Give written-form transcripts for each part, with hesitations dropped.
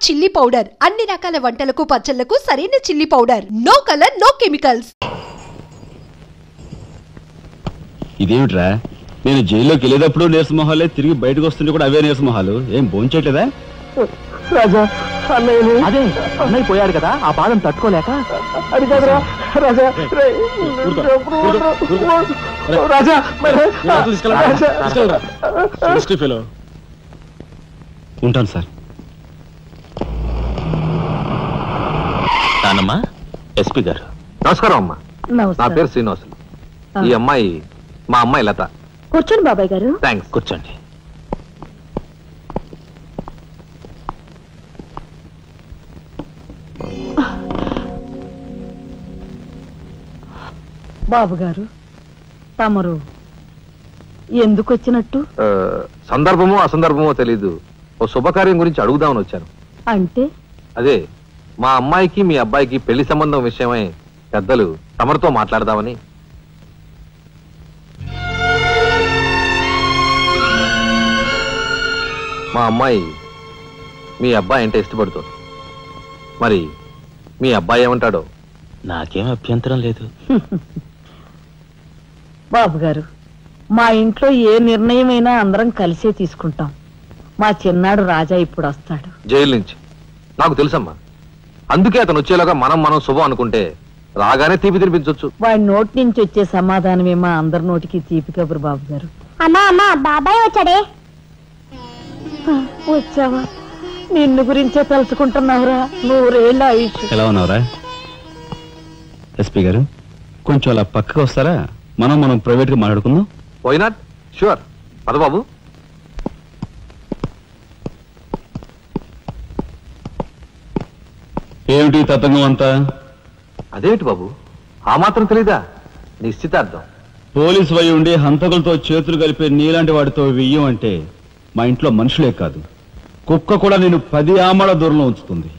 Chilli powder అన్ని రకాల వంటలకు పచ్చళ్లకు సరైన chilli powder. No colour no chemicals. ఇదేమిట్రా, నేను జైల్లోకి వెళ్ళేటప్పుడు నీరసమొహాలే, తిరిగి బయటకు వస్తుంటే కూడా అవే నీరసమొహాలు. ఏం భోంచేయట్లేదా? రాజా అదే అన్నయ్య పోయాడు కదా, ఆ బాధను తట్టుకోలేక అది కదరా రాజా. రాజా ఉంటాను సార్. నానమ్మా, ఎస్పీ గారు. నమస్కారం అమ్మా. నా పేరు శ్రీనివాసులు. ఈ అమ్మాయి మా అమ్మాయి లత. కూర్చోండి బాబాయ్ గారు. థ్యాంక్స్. కూర్చోండి. బాబు గారు, తమరు ఎందుకు వచ్చినట్టు? సందర్భమో అసందర్భమో తెలీదు, ఓ శుభకార్యం గురించి అడుగుదామని వచ్చాను. అంటే అదే మా అమ్మాయికి మీ అబ్బాయికి పెళ్లి సంబంధం విషయమై పెద్దలు తమరితో మాట్లాడదామని. మా అమ్మాయి మీ అబ్బాయి అంటే ఇష్టపడుతుంది. మరి మీ అబ్బాయి ఏమంటాడో? నాకేం అభ్యంతరం లేదు. బాబు గారు, మా ఇంట్లో ఏ నిర్ణయమైనా అందరం కలిసే తీసుకుంటాం. మా చిన్నాడు రాజా ఇప్పుడు వస్తాడు జైలు నుంచి. నాకు తెలుసమ్మా, అందుకే అతను వచ్చేలాగా మనం శుభం అనుకుంటే రాగానే తీపి తినిపించవచ్చు. వాడి నోటి నుంచి వచ్చే సమాధానమే మా అందరి నోటికి తీపి కబురు. బాబు గారు. అమ్మా అమ్మా, బాబాయ్ వచ్చాడే. వచ్చావా? నిన్ను గురించే తలుచుకుంటున్నావురా. 100 ఏళ్ళ ఆయుష్. ఎలా ఉన్నావురా? ఎస్పీ గారు, కొంచెం అలా పక్కకు వస్తారా? మనం ప్రైవేట్ గా మాట్లాడుకుందాం. Why not? షూర్. పద బాబు. ఏమిటి తతంగం అంతా? అదేమిటి బాబు, ఆ మాత్రం తెలీదా? నిశ్చితార్థం. పోలీసు వై ఉండి హంతకులతో చేతులు కలిపే నీలాంటి వాడితో వెయ్యం అంటే మా ఇంట్లో మనుషులే కాదు, కుక్క కూడా నేను 10 ఆమళ్ల దూరంలో ఉంచుతుంది.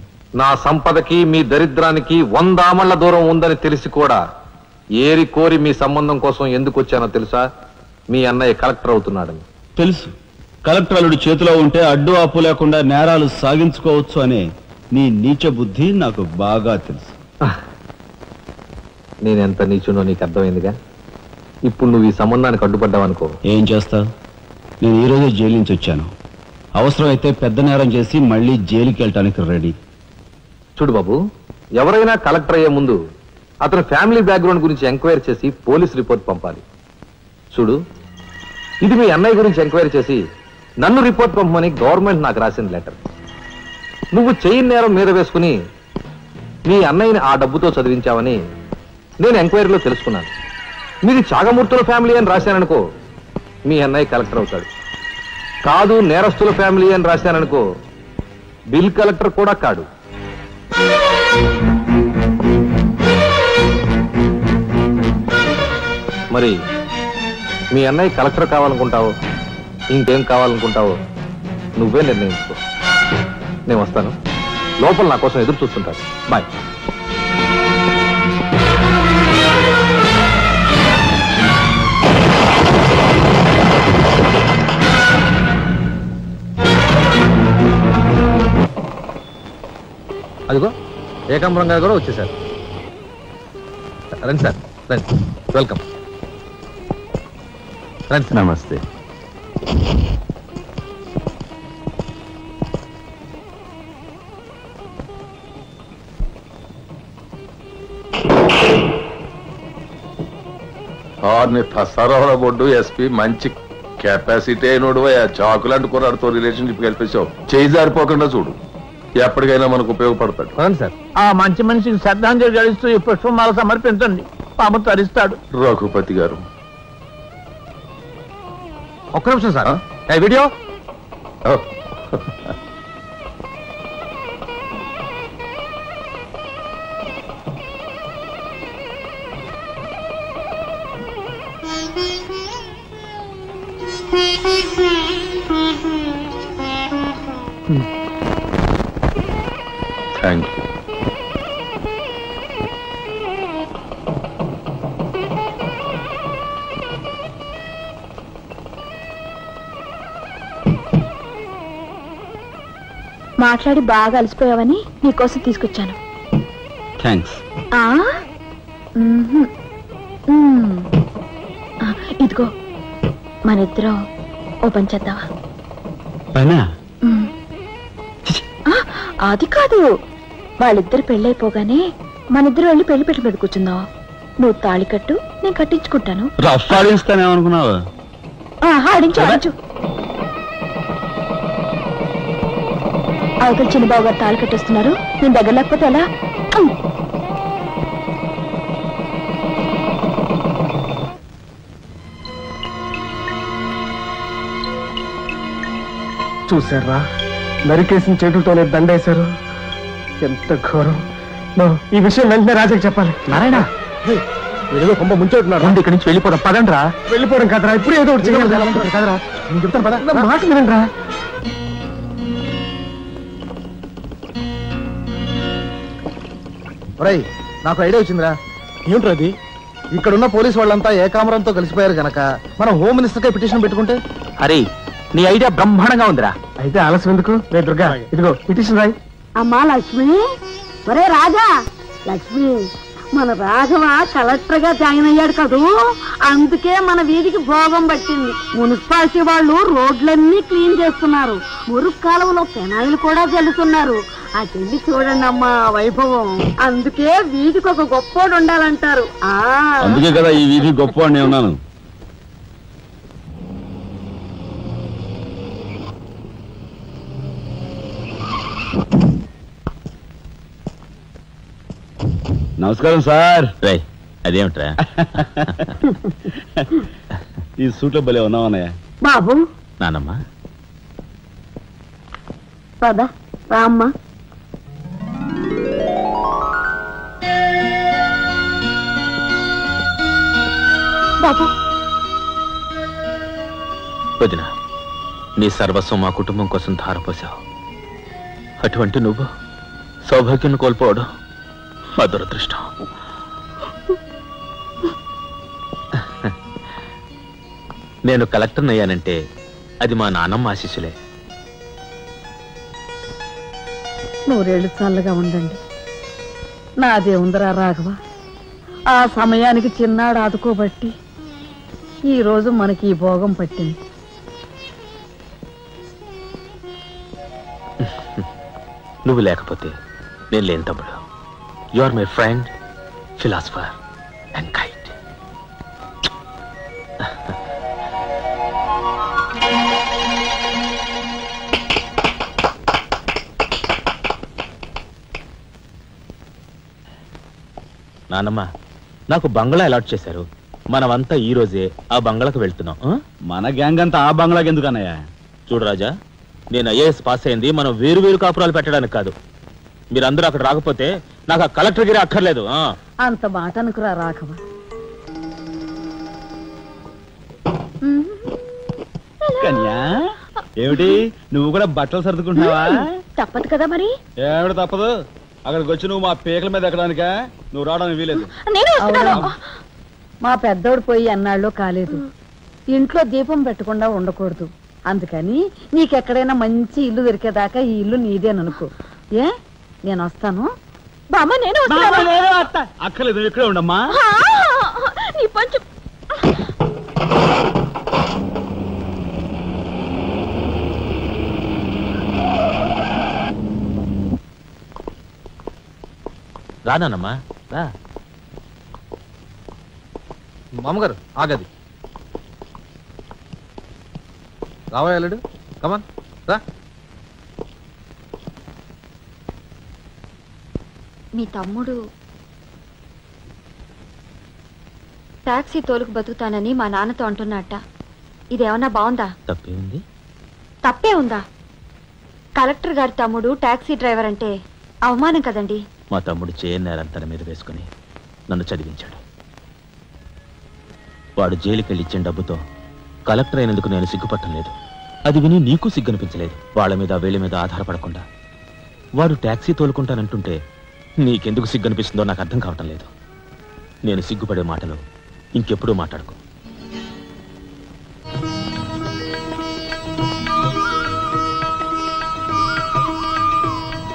నా సంపదకి మీ దరిద్రానికి 100 ఆమళ్ల దూరం ఉందని తెలిసి కూడా ఏరి కోరి మీ సంబంధం కోసం ఎందుకు వచ్చానో తెలుసా? మీ అన్నయ్య కలెక్టర్ అవుతున్నాడని. తెలుసు. కలెక్టర్ అల్లుడు చేతిలో ఉంటే అడ్డు ఆపు లేకుండా నేరాలు సాగించుకోవచ్చు అనే నీ నీచ బుద్ధి నాకు బాగా తెలుసు. నేనెంత నీచునో నీకు అర్థమైందిగా. ఇప్పుడు నువ్వు ఈ సంబంధానికి అడ్డుపడ్డావనుకో, ఏం చేస్తావు? నేను ఈ రోజే జైలు నుంచి వచ్చాను. అవసరమైతే పెద్ద నేరం చేసి మళ్ళీ జైలుకి వెళ్ళటానికి రెడీ. చూడు బాబు, ఎవరైనా కలెక్టర్ అయ్యే ముందు అతని ఫ్యామిలీ బ్యాక్గ్రౌండ్ గురించి ఎంక్వైరీ చేసి పోలీస్ రిపోర్ట్ పంపాలి. చూడు, ఇది మీ అన్నయ్య గురించి ఎంక్వైరీ చేసి నన్ను రిపోర్ట్ పంపమని గవర్నమెంట్ నాకు రాసిన లెటర్. నువ్వు చెయ్యి నేరం మీద వేసుకుని మీ అన్నయ్యని ఆ డబ్బుతో చదివించావని నేను ఎంక్వైరీలో తెలుసుకున్నాను. మీది చాగమూర్తుల ఫ్యామిలీ అని రాశాననుకో, మీ అన్నయ్య కలెక్టర్ అవుతాడు. కాదు నేరస్తుల ఫ్యామిలీ అని రాశాననుకో, బిల్ కలెక్టర్ కూడా కాడు. మరి మీ అన్నయ్య కలెక్టర్ కావాలనుకుంటావో ఇంకేం కావాలనుకుంటావో నువ్వే నిర్ణయించుకో. నేను వస్తాను. లోపల నా కోసం ఎదురు చూస్తుంటాను. బాయ్. అదిగో ఏకాంబరం గారు కూడా వచ్చేసారు. రండి సార్, రండి. వెల్కమ్. రండి. నమస్తే. సరవర బొడ్డు ఎస్పీ మంచి కెపాసిటీ అయినోడు. చాకులాంటి కుర్రాడితో రిలేషన్షిప్ కల్పించావు. చేయి జారిపోకుండా చూడు, ఎప్పటికైనా మనకు ఉపయోగపడతాడు. సార్, ఆ మంచి మనిషికి శ్రద్ధాంజలి గడిస్తూ ఈ పుష్పమాల సమర్పించండి. పాము తరిస్తాడు. రఘుపతి గారు, ఒక్క నిమిషం సార్. Video thank you. మాట్లాడి బాగా అలసిపోయావని నీకోసం తీసుకొచ్చాను. థ్యాంక్స్. ఇదిగో మనిద్దరం ఓ పని చేద్దావా? పైనా? అది కాదు, వాళ్ళిద్దరు పెళ్ళైపోగానే మనిద్దరు వెళ్ళి పెళ్లి పెట్టి మీద కూర్చుందాం. నువ్వు తాళి కట్టు, నేను కట్టించుకుంటాను. రఫ్ ఆడిస్తానేమనుకున్నావు? ఆడించు ఆడించు. అవతల చిన్నబాబు గారు తాళి కట్టేస్తున్నారు, నేను దగ్గర లేకపోతే ఎలా? చూసారా, నరికేసిన చేతులతోనే దండేశారు. ఎంత ఘోరం. ఈ విషయం వెంటనే రాజాకి చెప్పాలి. నారాయణ, ఏదో కొంప ముంచెట్టున్నాడు. ఇక్కడి నుంచి వెళ్ళిపోవడం. పదండ్రా. వెళ్ళిపోవడం కదరా, ఇప్పుడు ఏదో ఒకటి చేయాలి కదరా. నేను చెప్తాను పద, మాట వినండిరా. ఒరేయ్, నాకు ఐడియా వచ్చిందిరా. ఏమిట్రా అది? ఇక్కడున్న పోలీసు వాళ్ళంతా ఏకామరంతో కలిసిపోయారు గనక మనం హోమ్ మినిస్టర్ కే పిటిషన్ పెట్టుకుంటే. అరే, నీ ఐడియా బ్రహ్మాండంగా ఉందిరా. అయితే ఆలస్యం ఎందుకు? రే దుర్గా, ఇదిగో పిటిషన్ రాయి. అమ్మా లక్ష్మి, ఒరే రాజా, లక్ష్మి, మన రాఘవ కలెక్టర్ గా జాయిన్ అయ్యాడు కదూ, అందుకే మన వీధికి భోగం పట్టింది. మున్సిపాలిటీ వాళ్ళు రోడ్లన్నీ క్లీన్ చేస్తున్నారు, మురుగు కాలువలో పెనాయిలు కూడా చల్లుతున్నారు. ఆ చెల్లి చూడండి అమ్మా వైభవం. అందుకే వీధికి ఒక గొప్పోడు ఉండాలంటారు. అందుకే కదా ఈ వీధి గొప్పవాడిని ఉన్నాను. నమస్కారం సార్. అదేమిట్రా ఈ సూట్లో భలే ఉన్నావన్నయ్య. బాబు, నానమ్మ, పద రామ్మ. బాబు, వదిన, నీ సర్వస్వం మా కుటుంబం కోసం ధారపోసావు. అటువంటి నువ్వు సౌభాగ్యం కోల్పోవడం మా దురదృష్టం. నేను కలెక్టర్ అయ్యానంటే అది మా నాన్నమ్మ ఆశీస్సులే. నూరేళ్ళు చల్లగా ఉండండి. నాదే ఉందరా రాఘవ, ఆ సమయానికి చిన్నాడు ఆదుకోబట్టి ఈ రోజు మనకి ఈ భోగం పట్టింది. నువ్వు లేకపోతే నేను లేని తమ్ముడు. You are my friend, philosopher and guide. నానమ్మ, నాకు బంగ్లా అలాట్ చేశారు. మనమంతా ఈ రోజే ఆ బంగ్లాకు వెళ్తున్నాం. మన గ్యాంగ్ అంతా ఆ బంగ్లాకి ఎందుకు అన్నయ్య? చూడు రాజా, నేను ఐఏఎస్ పాస్ అయింది మనం వేరు వేరు కాపురాలు పెట్టడానికి కాదు. మీరందరూ అక్కడ రాకపోతే నాకు ఆ కలెక్టర్ గిరి అక్కర్లేదు. అంత మాట అనుకురా రాఘవ. కన్యా, ఏమిటి నువ్వు కూడా బట్టలు సర్దుకుంటున్నావా? తప్పదు కదా మరి. ఏమిటి తప్పదు? అక్కడికి వచ్చి నువ్వు మా పీకల మీద ఎక్కడానికా? నువ్వు రావడానికి వీలేదు. మా పెద్దోడు పోయి అన్నాళ్ళు కాలేదు. ఇంట్లో దీపం పెట్టకుండా ఉండకూడదు. అందుకని నీకెక్కడైనా మంచి ఇల్లు దొరికేదాకా ఈ ఇల్లు నీదేననుకో. ఏ, నేను వస్తాను. బామ్మ, నేను అక్కర్లేదు, నువ్వు ఇక్కడే ఉండమ్మా. నీ పంచు. రానమ్మా, రా. మామగారు ఆగది. రావాయలుడు, కమాన్ రా. మీ తమ్ముడు టాక్సీ తోలుకు బతుకుతానని మా నాన్నతో అంటున్నట్ట. ఇదేమన్నా బాగుందా? తప్పే ఉంది. తప్పే ఉందా? కలెక్టర్ గారి తమ్ముడు టాక్సీ డ్రైవర్ అంటే అవమానం కదండి. మా తమ్ముడు చేయన్నారని తన మీద వేసుకుని నన్ను చదివించాడు. వాడు జైలుకెళ్ళి ఇచ్చిన డబ్బుతో కలెక్టర్ అయినందుకు నేను సిగ్గుపట్టలేదు. అది విని నీకు సిగ్గనిపించలేదు. వాళ్ళ మీద వీళ్ళ మీద ఆధారపడకుండా వాడు టాక్సీ తోలుకుంటానంటుంటే నీకెందుకు సిగ్గనిపిస్తుందో నాకు అర్థం కావటం లేదు. నేను సిగ్గుపడే మాటలు ఇంకెప్పుడూ మాట్లాడుకో.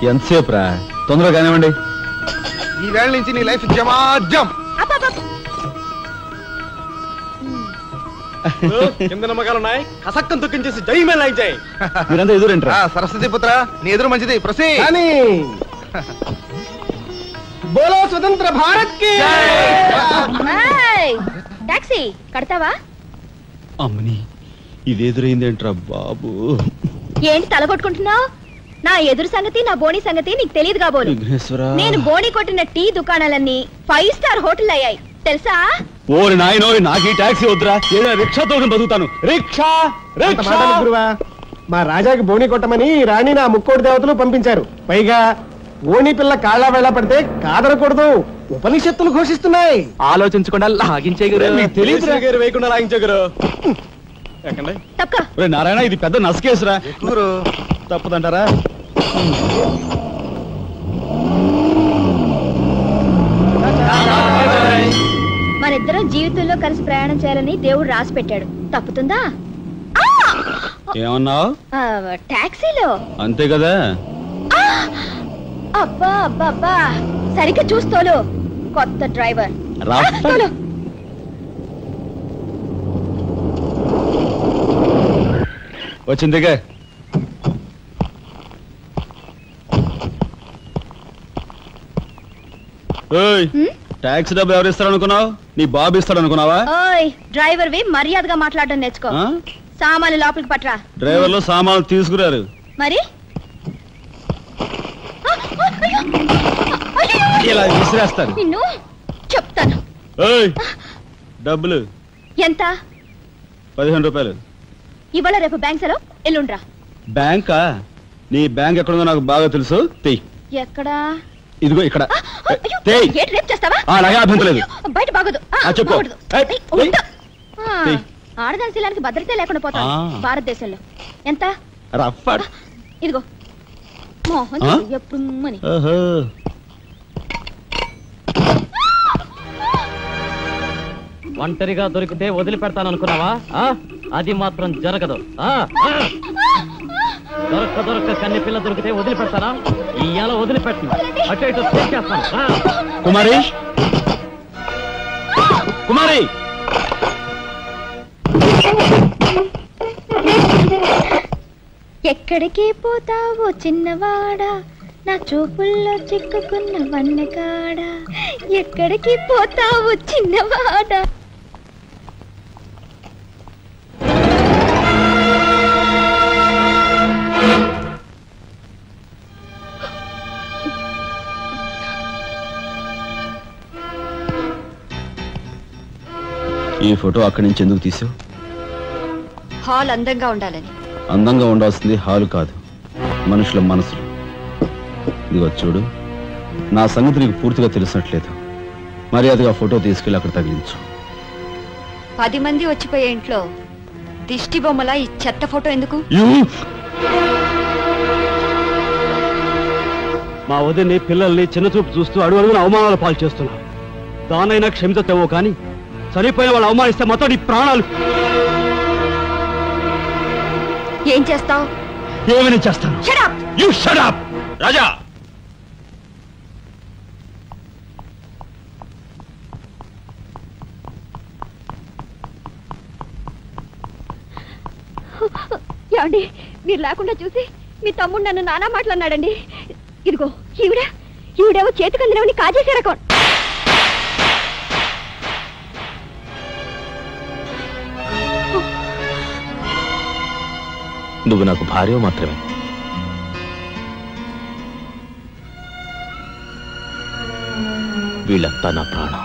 ఎంతసేపు రా, తొందరగా కానివ్వండి. ఈ వేళ నుంచి నీ లైఫ్ జమాజం. కింద నమ్మకాలు ఉన్నాయి, కసక్కం తొక్కించేసి జై మేళ జై. మీరంతా ఎదురేంట్రా? సరస్వతి పుత్ర, నీ ఎదురు మంచిది. ప్రసీ బోలో స్వతంత్ర భారత్ కి టాక్సీ కడతావా? అమ్మని ఇది ఎదురైందేంట్రా బాబు? ఏంటి తల కొట్టుకుంటున్నావు? నా ఎదురు సంగతి, నా బోణి సంగతి నీకు తెలియదు కాబోలు. నేను బోణి కొట్టిన టీ దుకాణాలన్నీ 5 స్టార్ హోటల్ అయ్యాయి తెలుసా? ఓరి నాయనో, నాకు ఈ టాక్సీ వద్దురా, ఏదో రిక్షాతో బతుకుతాను. రిక్షా గురువా, మా రాజాకి బోని కొట్టమని రాణి నా ముక్కోటి దేవతలు పంపించారు. పైగా ఓణి పిల్ల కాళ్ళ వేళ పడితే కాదనకూడదు, ఉపనిషత్తులు ఘోషిస్తున్నాయి. ఆలోచించకుండా లాగించే తెలియదు వేయకుండా లాగించగరు. నారాయణ, ఇది పెద్ద నసకేసురా. తప్పదంటారా? మనిద్దరం జీవితంలో కలిసి ప్రయాణం చేయాలని దేవుడు రాసి పెట్టాడు. తప్పుతుందా? ఏమన్నావు? టాక్సీలో అంతే కదా. అబ్బా అబ్బా అబ్బా, సరిగ్గా చూస్తోలు. కొత్త డ్రైవర్ వచ్చిందిగా. టాక్సీ డబ్బు ఎవరు ఇస్తారు అనుకున్నావు? నీ బాబు ఇస్తాడు అనుకున్నావా? ఓయ్ డ్రైవర్ వి మర్యాదగా మాట్లాడడం నేర్చుకో. సామాన్లు లోపలికి పట్రా. డ్రైవర్లు సామాన్లు తీసుకురారు. మరి ఇలా విసిరేస్తారు. నిన్ను చెప్తాను. డబ్బులు ఎంత? 15 రూపాయలు. ఇవాళ రేపు బ్యాంక్ సెలవు, ఎల్లుండ్రా. బ్యాంకా? నీ బ్యాంక్ ఎక్కడుందో నాకు బాగా తెలుసు. ఎక్కడా? ఇదిగో ఇక్కడ. రేపు చేస్తావా? అలాగే అభ్యంతరం లేదు. బయట బాగోదు. చెప్పు. ఆడదాని శీలానికి భద్రత లేకుండా పోతాం భారతదేశంలో. ఎంత? ఇదిగో మోహన్ ఎప్పుడు మని. ఒంటరిగా దొరికితే వదిలిపెడతాను అనుకున్నావా? అది మాత్రం జరగదు. దొరక్క కన్ని పిల్ల దొరికితే వదిలిపెడతానా? ఇయ్యాల వదిలిపెట్టను, అటు ఇటు చేస్తాను. కుమారి, కుమారి, ఎక్కడికి పోతావో చిన్నవాడా, నా చూపుల్లో చిక్కుకున్న వన్నకాడా. ఎక్కడికి పోతావో చిన్నవాడా. ఈ ఫోటో అక్కడి నుంచి ఎందుకు తీసావు? హాల్ అందంగా ఉండాలని. అందంగా ఉండాల్సింది హాలు కాదు, మనుషుల మనసులు. ఇదిగో చూడు, నా సంగతి నీకు పూర్తిగా తెలిసినట్లేదు. మర్యాదగా ఫోటో తీసుకెళ్ళి అక్కడ తగిలించు. 10 మంది వచ్చిపోయే ఇంట్లో దిష్టి బొమ్మల ఈ చెత్త ఫోటో ఎందుకు? మా వదిని పిల్లల్ని చిన్నచూపు చూస్తూ అడుగున అవమానాలు పాలు చేస్తున్నా. దానైనా క్షమితేవో కానీ చనిపోయిన వాళ్ళు అవమానిస్తే మొత్తం నీ ప్రాణాలు. ఏం చేస్తావు? ఏమైనా చేస్తాను. రాజా, ఏమండి, మీరు లేకుండా చూసి మీ తమ్ముడు నన్ను నానా మాట్లాడినాడండి. ఇదిగో ఈవిడేమో చేతికి అందినవని కాజేసే రకం. నువ్వు నాకు భార్య మాత్రమే. వీళ్ళంతా నా ప్రాణం.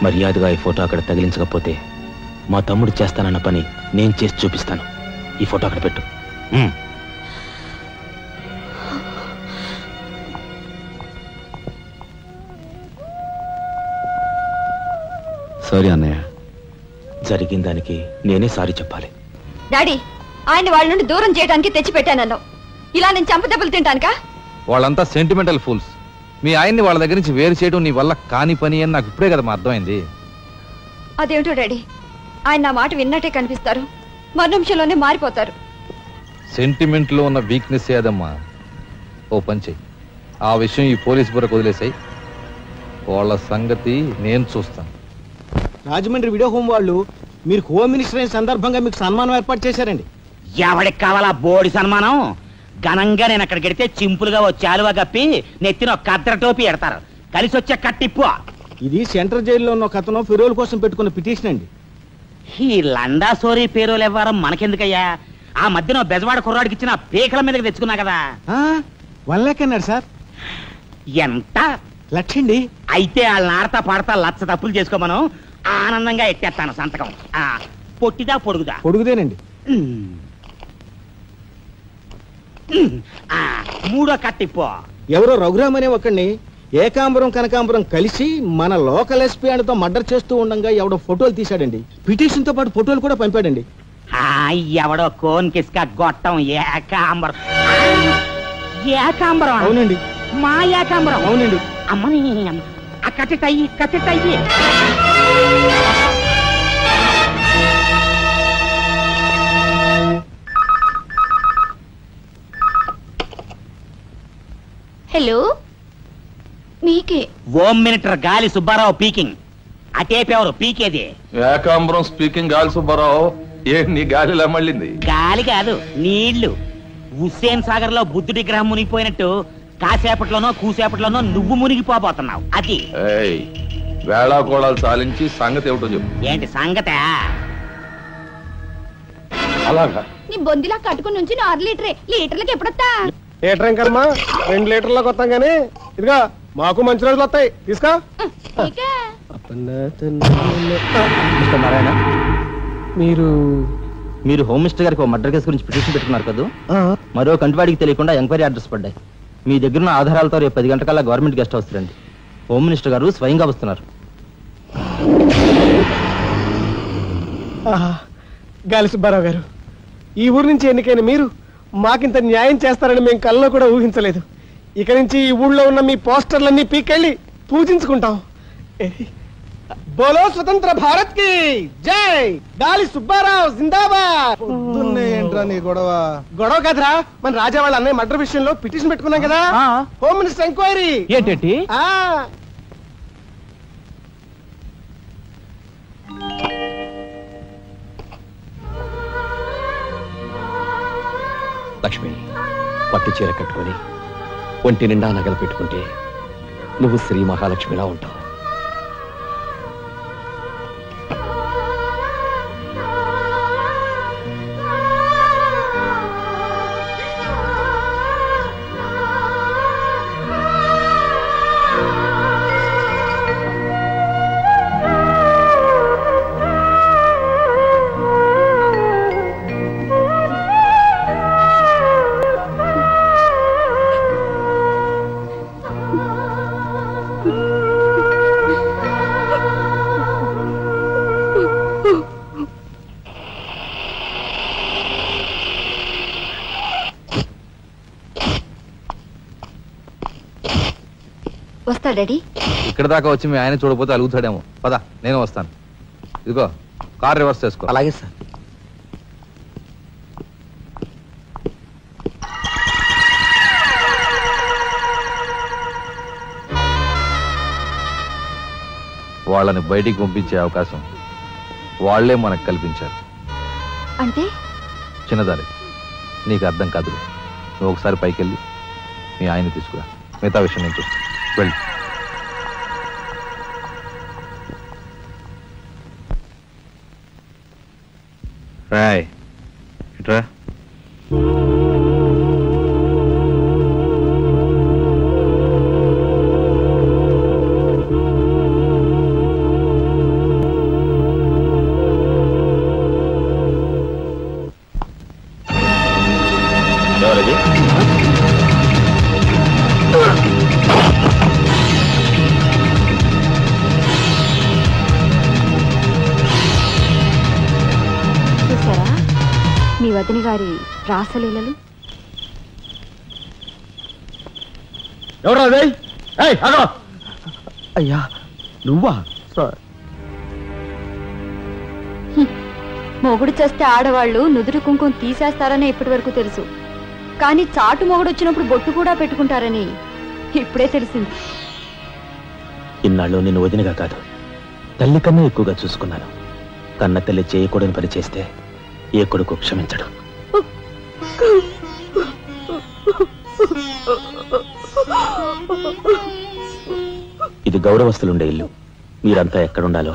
మర్యాదగా ఈ ఫోటో అక్కడ తగిలించకపోతే మా తమ్ముడు చేస్తానన్న పని నేను చేసి చూపిస్తాను. ఈ ఫోటో అక్కడ పెట్టు. సారీ అన్నయ్య. జరిగిన దానికి నేనే సారీ చెప్పాలి. డాడీ, ఆయన వాళ్ళ నుండి దూరం చేయడానికి తెచ్చి పెట్టానన్నావు. ఇలా నేను చంపదెబ్బలు తింటానుకా? వాళ్ళంతా సెంటిమెంటల్ ఫూల్స్. మీ ఆయన్ని వాళ్ళ దగ్గర నుంచి వేరు చేయడం నీ వల్ల కాని పని అని నాకు ఇప్పుడే కదమ్మా అర్థమైంది. అదేమిటో డాడీ, ఆయన నా మాట విన్నట్టే కనిపిస్తారు, మరు నిమిషంలోనే మారిపోతారు. సెంటిమెంట్ లో ఉన్న వీక్నెస్ ఏదమ్మా. ఓ పని చెయ్యి, ఆ విషయం ఈ పోలీస్ బుర్రకు వదిలేసాయి. వాళ్ళ సంగతి నేను చూస్తాను. రాజమండ్రి వీడియో హోమ్ వాళ్ళు మీరు హోమ్ మినిస్టర్ అయిన సందర్భంగా మీకు సన్మానం ఏర్పాటు చేశారండి. ఎవడికి కావాలా బోడి సన్మానం? ఘనంగా నేను అక్కడికి వెడితే చింపులుగా ఓ చాలువా కప్పి నెత్తిన ఒక కద్దర టోపీ ఎడతారు. కలిసి వచ్చే కట్టిప్పు. ఇది సెంట్రల్ జైల్లో ఉన్న ఒక అతను ఫిరోల్ కోసం పెట్టుకున్న పిటిషన్ అండి. ఈ లండా సోరీ పేరోలు ఇవ్వడం మనకెందుకయ్యా? ఆ మధ్యన బెజవాడ కుర్రాడికి ఇచ్చిన పీకల మీదకి తెచ్చుకున్నా కదా. 1 lakh అన్నాడు సార్. ఎంత? 1,00,000 అండి. అయితే వాళ్ళని ఆడతా పాడతా లచ్చ తప్పులు చేసుకోమను, ఆనందంగా ఎట్టేస్తాను సంతకం. పొట్టిదా పొడుగుదా? పొడుగుదేనండి. మూడో కట్టిపో. ఎవరో రఘురామ్ అనే ఒకడిని ఏకాంబరం కనకాంబరం కలిసి మన లోకల్ ఎస్పీ ఆయనతో మర్డర్ చేస్తూ ఉండగా ఎవడో ఫోటోలు తీశాడండి. పిటిషన్ తో పాటు ఫోటోలు కూడా పంపాడండి. ఎవడో కోన్ కిస్కా గొట్టం ఏకాంబరం. ఏకాంబరం? అవునండి. మా ఏకాంబరం? అవునండి. అమ్మని కట్టెట్టయ్యి కట్టెట్టయ్యి. హలో, మీకే. హోమ్ మినిస్టర్ గాలి సుబ్బారావు పీకింగ్. అటేపెవరు పీకేది? ఏకాంబరం స్పీకింగ్. గాలి సుబ్బారావు, నీ గాలిలా మళ్ళింది? గాలి కాదు, నీళ్లు. హుస్సేన్ సాగర్ లో బుద్ధుడి గ్రహం మునిగిపోయినట్టు కాసేపట్లోనో కూసేపట్లోనో నువ్వు మునిగిపోబోతున్నావు. అది వేళాకోళాలు సాలించి సంగతి ఏమిటో చెప్పు. ఏంటి సంగతే? అలాగా నీ బొందిలా కట్టుకుని నుంచి 6 లీటరే. లీటర్లకు ఎప్పుడొస్తా? లీటర్ కర్మ 2 లీటర్లకు వస్తాం గానీ ఇదిగా మాకు మంచి రోజులు వస్తాయి. తీసుకో. నారాయణ, మీరు హోమ్ మినిస్టర్ గారికి మర్డర్ కేసు గురించి పిటిషన్ పెట్టుకున్నారు కదా. మరో కంటివాడికి తెలియకుండా ఎంక్వైరీ అడ్రస్ పడ్డాయి. మీ దగ్గర ఉన్న ఆధారాలతో రేపు 10 గంటకల్లా గవర్నమెంట్ గెస్ట్ హౌస్ రండి. హోమ్ మినిస్టర్ గారు స్వయంగా వస్తున్నారు. గాలి సుబ్బారావు గారు, ఈ ఊరు నుంచి ఎన్నికైన మీరు మాకింత న్యాయం చేస్తారని మేము కల్లో కూడా ఊహించలేదు. ఇక నుంచి ఈ ఊళ్ళో ఉన్న మీ పోస్టర్లన్నీ పీకెళ్ళి పూజించుకుంటాం. బోలో స్వతంత్ర భారత్ కి జై. గాలి సుబ్బారావు జిందాబాద్. ఏంట్రా నీ గొడవ? గొడవ కదరా, మన రాజా వాళ్ళ అన్నయ్య మర్డర్ విషయంలో పిటిషన్ పెట్టుకున్నాం కదా. Home minister enquiry. ఏంటి? లక్ష్మి, పట్టు చీర కట్టుకొని ఒంటి నిండా నగలు పెట్టుకుంటే నువ్వు శ్రీ మహాలక్ష్మిలా ఉంటావు. వస్తా డాడీ. ఇక్కడ దాకా వచ్చి మీ ఆయన చూడకపోతే అలుగుతాడేమో. పద, నేను వస్తాను. ఇదిగో కార్ రివర్స్ చేసుకో. అలాగే సార్. వాళ్ళని బయటికి పంపించే అవకాశం వాళ్లే మనకు కల్పించారు. అంటే చిన్నదారి, నీకు అర్థం కాదు. నువ్వు ఒకసారి పైకి వెళ్ళి మీ ఆయన్ని తీసుకురా. మిగతా విషయం నేను చూస్తాను. వెళ్ళి. రాయ్ ఇట్రా. ఎవరది? చూసారా మీ వదిన గారి రాసలీలలు? ఎవరు అదే? అయ్యా నువ్వా? మొగుడు చేస్తే ఆడవాళ్ళు నుదురు కుంకుమ తీసేస్తారని ఇప్పటి వరకు తెలుసు, కానీ చాటు మొగుడు వచ్చినప్పుడు బొట్టు కూడా పెట్టుకుంటారని ఇప్పుడే తెలిసింది. ఇన్నాళ్ళు నేను వదినగా కాదు, తల్లి కన్నా ఎక్కువగా చూసుకున్నాను. కన్న తల్లి చేయకూడని పని చేస్తే ఏ కొడుకు క్షమించడు. ఇది గౌరవస్తులుండే ఇల్లు. మీరంతా ఎక్కడుండాలో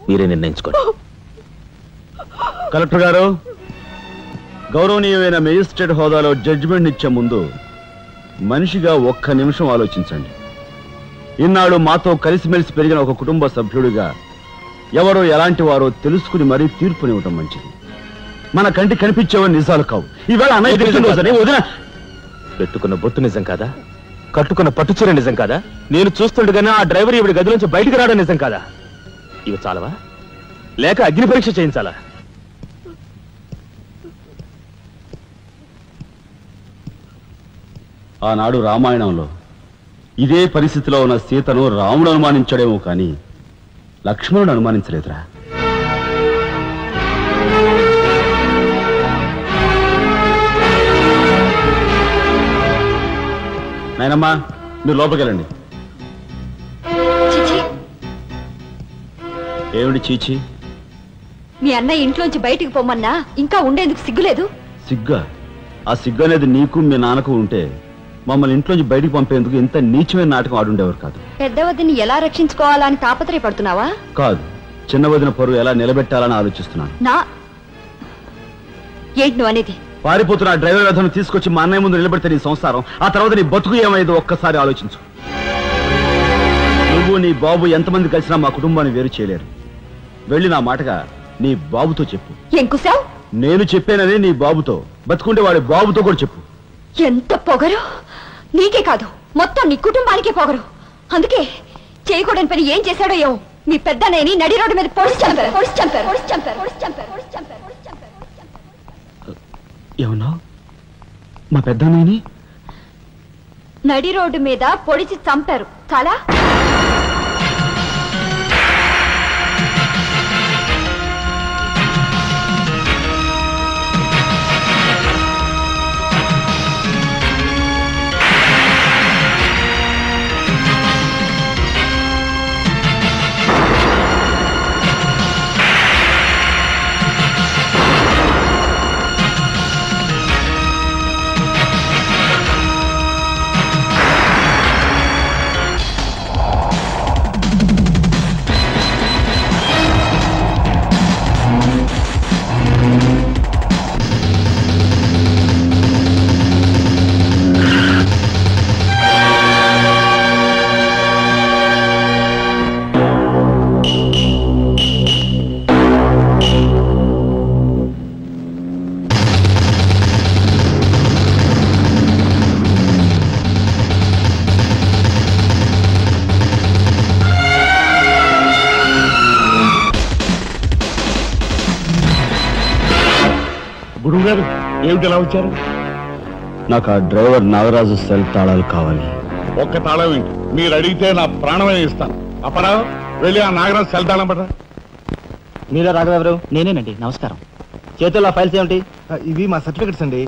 మీరే నిర్ణయించుకోండి. కలెక్టర్ గారు, గౌరవనీయమైన మేజిస్ట్రేట్ హోదాలో జడ్జిమెంట్ ఇచ్చే ముందు మనిషిగా ఒక్క నిమిషం ఆలోచించండి. ఇన్నాళ్ళు మాతో కలిసిమెలిసి పెరిగిన ఒక కుటుంబ సభ్యుడిగా ఎవరో ఎలాంటి వారో తెలుసుకుని మరీ తీర్పునివ్వటం మంచిది. మన కంటి కనిపించేవని నిజాలు కావు. ఈవేళ అన్నయ్య పుట్టినరోజని వదిన పెట్టుకున్న బొట్టు నిజం కాదా? కట్టుకున్న పట్టుచీర నిజం కాదా? నేను చూస్తుండగానే ఆ డ్రైవర్ ఇవిడి గది నుంచి బయటకు రావడం నిజం కాదా? ఇవి చాలవా, లేక అగ్ని పరీక్ష చేయించాలా? ఆనాడు రామాయణంలో ఇదే పరిస్థితిలో ఉన్న సీతను రాముడు అనుమానించాడేమో కానీ లక్ష్మణుడు అనుమానించలేదురా. నాయనమ్మా, మీరు లోపలికి వెళ్ళండి. ఏమిటి చీచి? మీ అన్నయ్య ఇంట్లోంచి బయటికి పొమ్మన్నా ఇంకా ఉండేందుకు సిగ్గులేదు? సిగ్గా? ఆ సిగ్గు అనేది నీకు మీ నాన్నకు ఉంటే మమ్మల్ని ఇంట్లోంచి బయటికి పంపేందుకు ఇంత నీచమైన నాటకం ఆడుండేవారు కాదు. పెద్ద వదిని ఎలా రక్షించుకోవాలా అని తాపత్రయపడుతున్నావా? కాదు, చిన్న వదిన పరువు ఎలా నిలబెట్టాలని ఆలోచిస్తున్నాను. ఏంటి నువ్వు అనేది? పారిపోతున్న డ్రైవర్ వ్యధను తీసుకొచ్చి మా అన్నయ్య ముందు నిలబెడితే నీ సంసారం, ఆ తర్వాత నీ బతుకు ఏమైందో ఒక్కసారి ఆలోచించు. నువ్వు నీ బాబు ఎంతమంది కలిసినా మా కుటుంబాన్ని వేరు చేయలేరు. వెళ్ళి నా మాటగా నీ బాబుతో చెప్పు. ఏం కుసావ్? నేను చెప్పానని నీ బాబుతో, బతుకుంటే వాడి బాబుతో కూడా చెప్పు. ఎంత పొగరు! నీకే కాదు, మొత్తం నీ కుటుంబానికే పొగరు. అందుకే చేయకూడని పని ఏం చేశాడో ఏమో మీ పెద్దనేని నడి రోడ్డు మీద పొడిచి చంపారు. ఏమన్నా? మా పెద్దనేని నడి రోడ్డు మీద పొడిచి చంపారు. చాలా గురువు గారు ఏమిటి ఎలా వచ్చారు? నాకు ఆ డ్రైవర్ నాగరాజు సెల్ తాళాలు కావాలి. ఒక్క తాళం ఏంటి, మీరు అడిగితే నా ప్రాణమే ఇస్తాను. అప్పరా వెళ్ళి ఆ నాగరాజు సెల్ తాళం పడరా. మీరా రాఘవెవరు? నేనేనండి. నమస్కారం. చేతుల్లో ఫైల్స్ ఏమిటి? ఇవి మా సర్టిఫికెట్స్ అండి.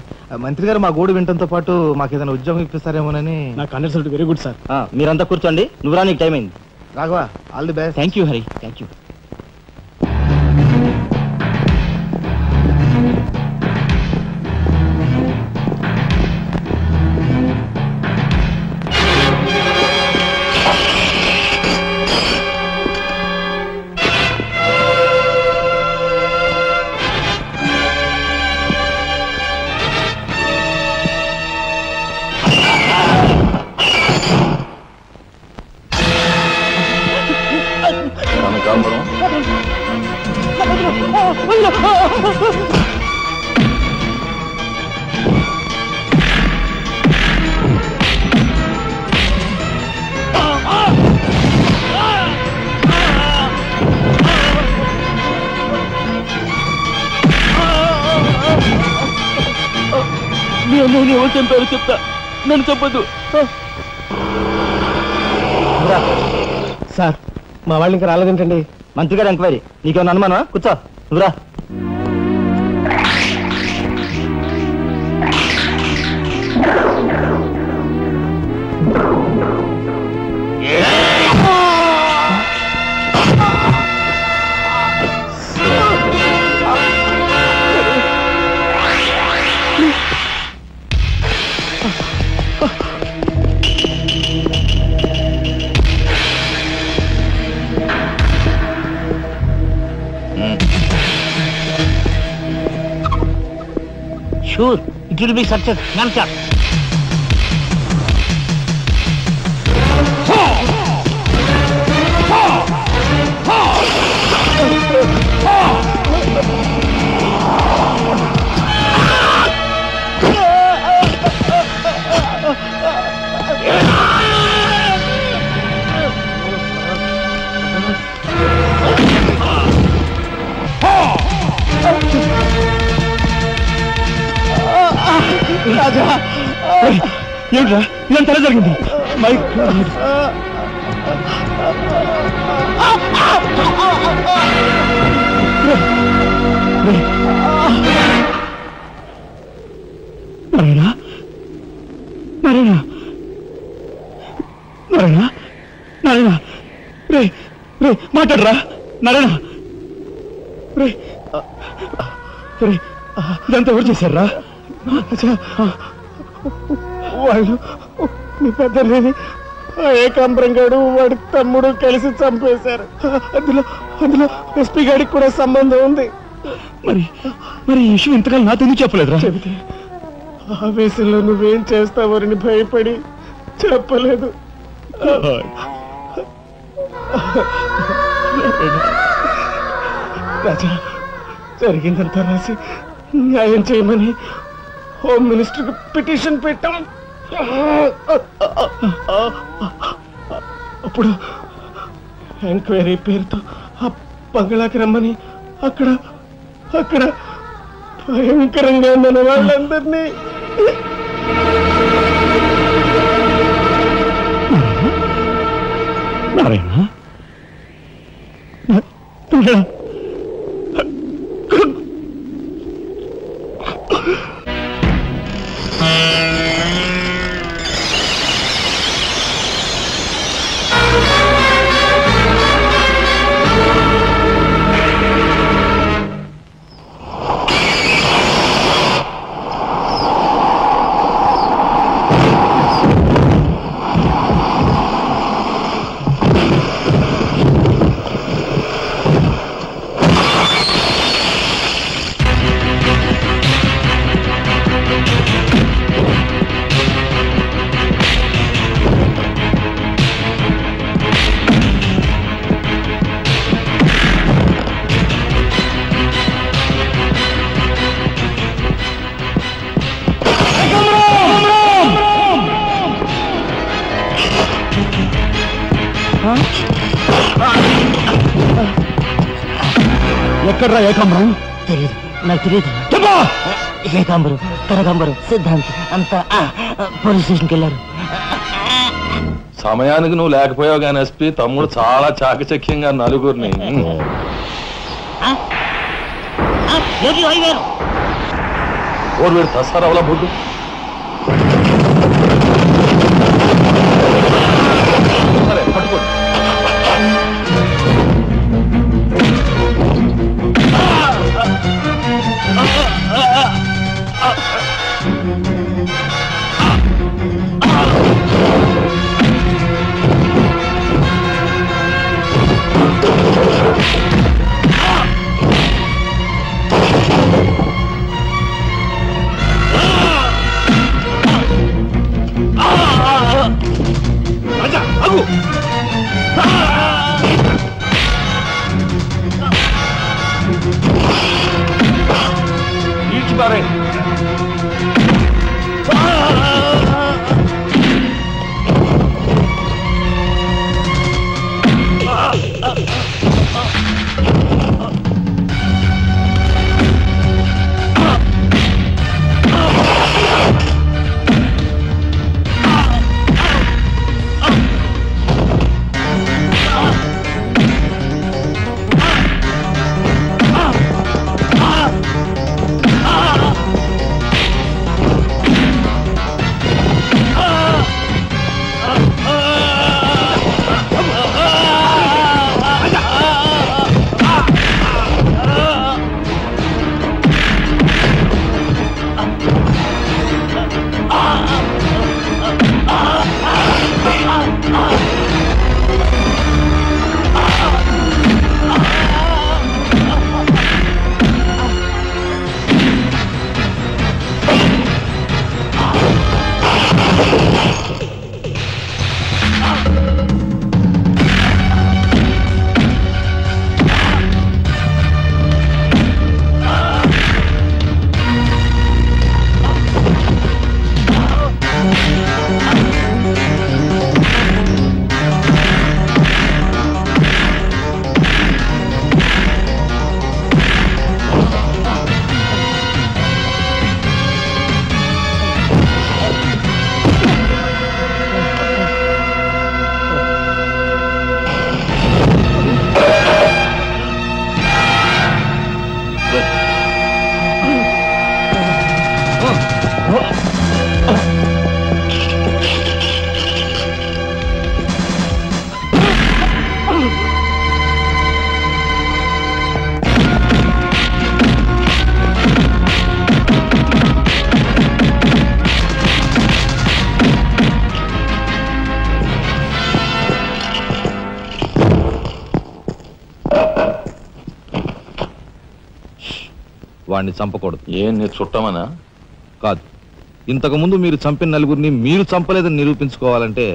మంత్రి గారు మా గోడు వినడంతో పాటు మాకు ఏదైనా ఉద్యోగం ఇప్పిస్తారేమోనని. నాకు కన్సల్ట్ వెరీ గుడ్ సార్. మీరంతా కూర్చోండి. నువ్వు రా, నీకు టైం అయింది. Raghava, all the best. Thank you Hari, thank you. నేను ఎవరు చంపారో చెప్తా, నన్ను చెప్పదు. సార్ మా వాళ్ళు ఇంకా రాలేదేంటండి? మంత్రి గారు ఎంక్వైరీ. నీకేమన్నా అనుమానమా? కూర్చో, నువ్వురా. Sure, it will be success. Nonsense. రాజా, ఏమిట్రా ఇదంతా ఎలా జరిగింది? మైక్ నారాయణ, నారాయణ, నారాయణ, నారాయణ, రే రే మాట్లాడరా నారాయణ, రే రే ఇదంతా ఎవరు చేశారా? వాళ్ళు మీ పెద్దలేని ఏకాంబరం గారు వాడి తమ్ముడు కలిసి చంపేశారు. అందులో అందులో ఎస్పీ గారికి కూడా సంబంధం ఉంది. మరి మరి ఈ విషయం ఇంతకాలం నాతో ఎందుకు చెప్పలేదురా? చెబితే ఆవేశంలో నువ్వేం చేస్తావని భయపడి చెప్పలేదు. రాజా, జరిగిందంతా రాసి న్యాయం చేయమని హోమ్ మినిస్టర్కి పిటిషన్ పెట్టాం. అప్పుడు ఎంక్వైరీ పేరుతో ఆ బంగ్లాకి రమ్మని అక్కడ అక్కడ భయంకరంగా మన వాళ్ళందరినీ నారాయణ ఎక్కడ్రా ఏకాంబరం? తెలియదు, నాకు తెలియదు. ఏకాంబరం, కనకాంబరం, సిద్ధాంత్ అంతా పోలీస్ స్టేషన్కి వెళ్ళారు. సమయానికి నువ్వు లేకపోయావు కానీ ఎస్పీ తమ్ముడు చాలా చాకచక్యంగా నలుగురిని ఓరు వీడు తస్తారావులా బొడ్డు సరే పట్టుకోండి. వాడిని చంపకూడదు. ఏం నీ చుట్టమనా? కాదు, ఇంతకు ముందు మీరు చంపిన నలుగురిని మీరు చంపలేదని నిరూపించుకోవాలంటే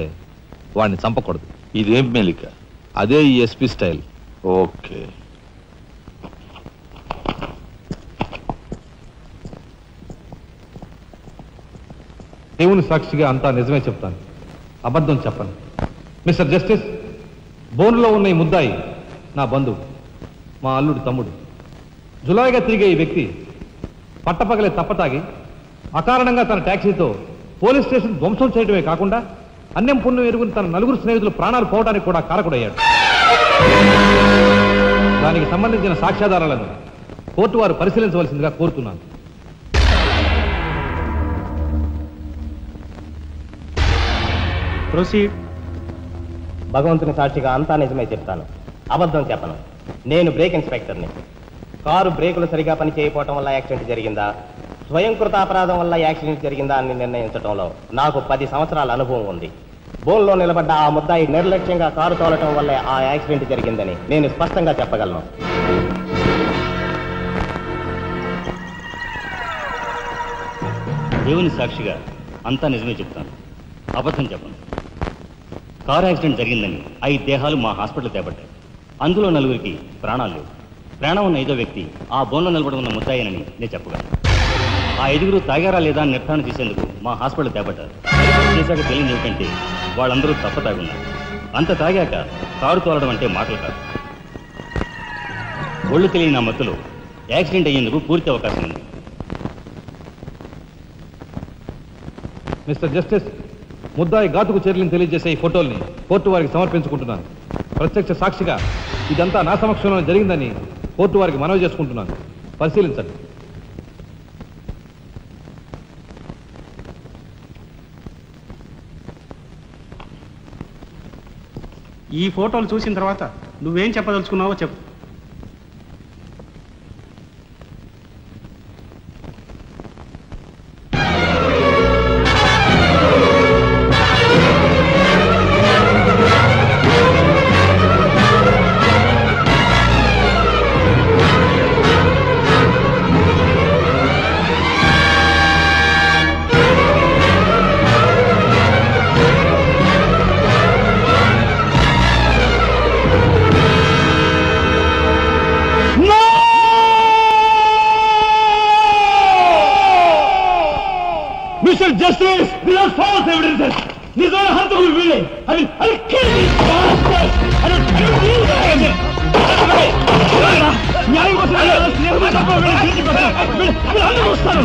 వాడిని చంపకూడదు. ఇదేం మెలిక? అదే ఈ ఎస్పీ స్టైల్. ఓకే. దేవుని సాక్షిగా అంతా నిజమే చెప్తాను, అబద్ధం చెప్పను. మిస్టర్ జస్టిస్, బోన్లో ఉన్న ఈ ముద్దాయి నా బంధువు, మా అల్లుడు తమ్ముడు. జులాయిగా తిరిగే ఈ వ్యక్తి పట్టపగలే తప్పతాగి అకారణంగా తన ట్యాక్సీతో పోలీస్ స్టేషన్ ధ్వంసం చేయడమే కాకుండా అన్యం పుణ్యం ఎరుగుని తన నలుగురు స్నేహితులు ప్రాణాలు పోవడానికి కూడా కారకుడయ్యాడు. దానికి సంబంధించిన సాక్ష్యాధారాలను కోర్టు వారు పరిశీలించవలసిందిగా కోరుతున్నాను. ప్రొసీడ్. భగవంతుని సాక్షిగా అంతా నిజమే చెప్తాను, అబద్ధం చెప్పను. నేను బ్రేక్ ఇన్స్పెక్టర్ని. కారు బ్రేకులు సరిగా పని చేయకపోవటం వల్ల యాక్సిడెంట్ జరిగిందా, స్వయంకృత అపరాధం వల్ల యాక్సిడెంట్ జరిగిందా అని నిర్ణయించడంలో నాకు 10 సంవత్సరాల అనుభవం ఉంది. బోన్లో నిలబడ్డ ఆ ముద్దాయి నిర్లక్ష్యంగా కారు తోలటం వల్లే ఆ యాక్సిడెంట్ జరిగిందని నేను స్పష్టంగా చెప్పగలను. దేవుని సాక్షిగా అంతా నిజమే చెప్తాను, అబద్ధం చెప్పను. కారు యాక్సిడెంట్ జరిగిందని 5 దేహాలు మా హాస్పిటల్ తేబడ్డాయి. అందులో 4గురికి ప్రాణాలు లేవు. ప్రాణం ఉన్న 5వ వ్యక్తి ఆ బోన్లో నిలబడి ఉన్న ముద్దాయినని నేను చెప్పగలను. ఆ 5గురు తాగారా లేదా అని నిర్ధారణ చేసేందుకు మా హాస్పిటల్ తేబడ్డారు. చేశాక తెలియదు ఏమిటంటే వాళ్ళందరూ తప్ప తాగున్నారు. అంత తాగాక కారు తోలడం అంటే మాటలు కాదు. ఒళ్ళు తెలియని ఆ మత్తులో యాక్సిడెంట్ అయ్యేందుకు పూర్తి అవకాశం ఉంది. మిస్టర్ జస్టిస్, ముద్దాయి ఘాతుకు చర్యలను తెలియజేసే ఈ ఫోటోల్ని కోర్టు వారికి సమర్పించుకుంటున్నాను. ప్రత్యక్ష సాక్షిగా ఇదంతా నా సమక్షంలో జరిగిందని కోర్టు వారికి మనవి చేసుకుంటున్నాను. పరిశీలించండి. ఈ ఫోటోలు చూసిన తర్వాత నువ్వేం చెప్పదలుచుకున్నావో చెప్పు. Justice! These are false evidences! These are harmful women! I'll kill these bastards! I don't believe that! న్యాయం కోసం వీళ్ళందరూ వస్తారు.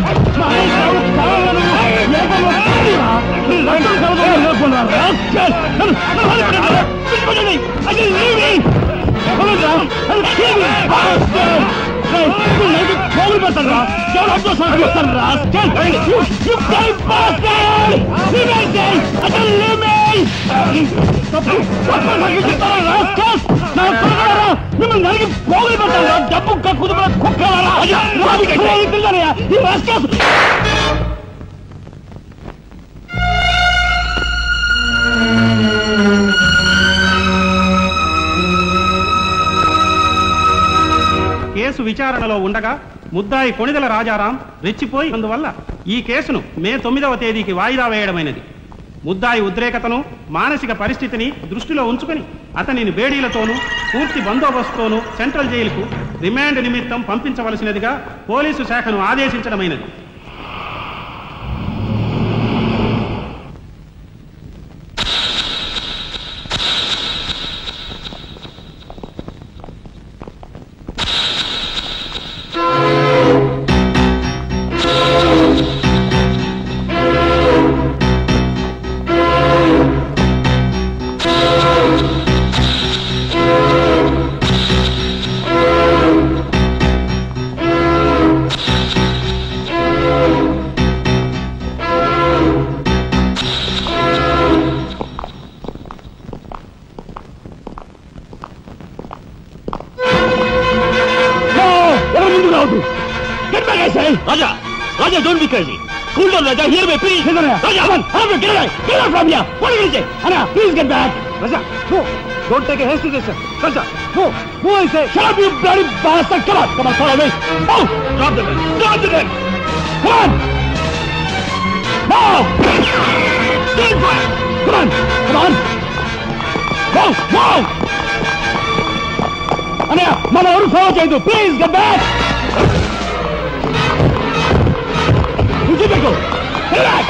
పోగులు పెడతాను రా, ఎవరు అడ్డొస్తాను వస్తాను రా. మిమ్మల్ని నలిగి పోగులు పెడతాను రా, డబ్బు కుదురు కుక్కలారా. కేసు విచారణలో ఉండగా ముద్దాయి కొణిదెల రాజారాం రెచ్చిపోయి అందువల్ల ఈ కేసును మే 9వ తేదీకి వాయిదా వేయడమైనది. ముద్దాయి ఉద్రేకతను, మానసిక పరిస్థితిని దృష్టిలో ఉంచుకుని అతనిని బేడీలతోనూ పూర్తి బందోబస్తుతోనూ సెంట్రల్ జైలుకు రిమాండ్ నిమిత్తం పంపించవలసినదిగా పోలీసు శాఖను ఆదేశించడమైనది. Raja! Raja, don't be crazy! Cool down, Raja! Hear me, please! Raja, come on! Get away! Get away from here! What do you say? Anna, please get back! Raja, no! Don't take a hasty decision. Raja, no! No, I say! Shut up, you bloody bastard! Come on! Come on, follow me! Move! Drop the gun! Drop the gun! Come on! Move! Stand fire! Come on! Come on! Move! Move! Anaya, mana ఎవరు follow చేయదు. Please get back! Go! Get back!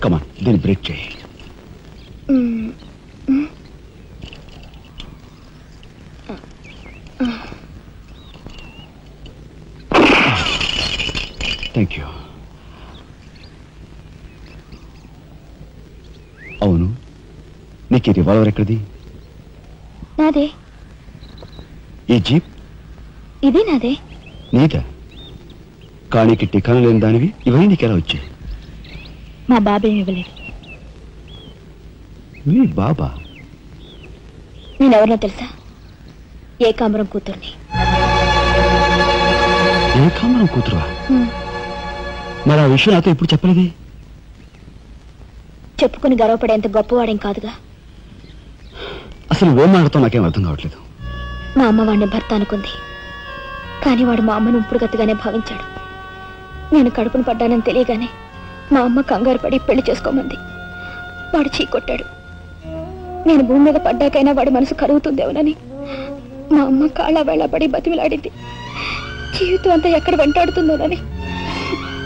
Come on, then break చేయి. Thank you. అవును, నీకు ఈ revolver ఎక్కడిది? నాదే. ఈ jeep? ఇది నాదే. నీదా? కానీకి టికాను లేని దానివి ఇవన్నీ నీకెలా వచ్చాయి? మా బాబే ఇవ్వలేదు. మీ బాబా? నేనెవరినో తెలుసా? ఏకాంబరం కూతుర్ని. ఏకాంబరం కూతురువా? మరి ఆ విషయం నాతో ఇప్పుడు చెప్పలేదే? చెప్పుకుని గర్వపడేంత గొప్పవాడేం కాదుగా. అసలు ఏం మాట్లాడుతావు నాకేం అర్థం కావట్లేదు. మా అమ్మ వాడిని భర్త అనుకుంది, కానీ వాడు మా అమ్మను ఉంపుడుగత్తగానే భావించాడు. నేను కడుపును పడ్డానని తెలియగానే మా అమ్మ కంగారు పడి పెళ్లి చేసుకోమంది. వాడు చీకొట్టాడు. నేను భూమి మీద పడ్డాకైనా వాడి మనసు కరుగుతుందేమోనని మా అమ్మ కాళ్ళ వేళపడి బతిమిలాడింది. జీవితం అంతా ఎక్కడ వెంటాడుతుందోనని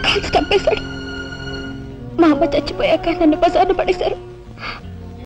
కాల్చి చంపేశాడు. మా అమ్మ చచ్చిపోయాక నన్ను బజార్ను పడేశారు.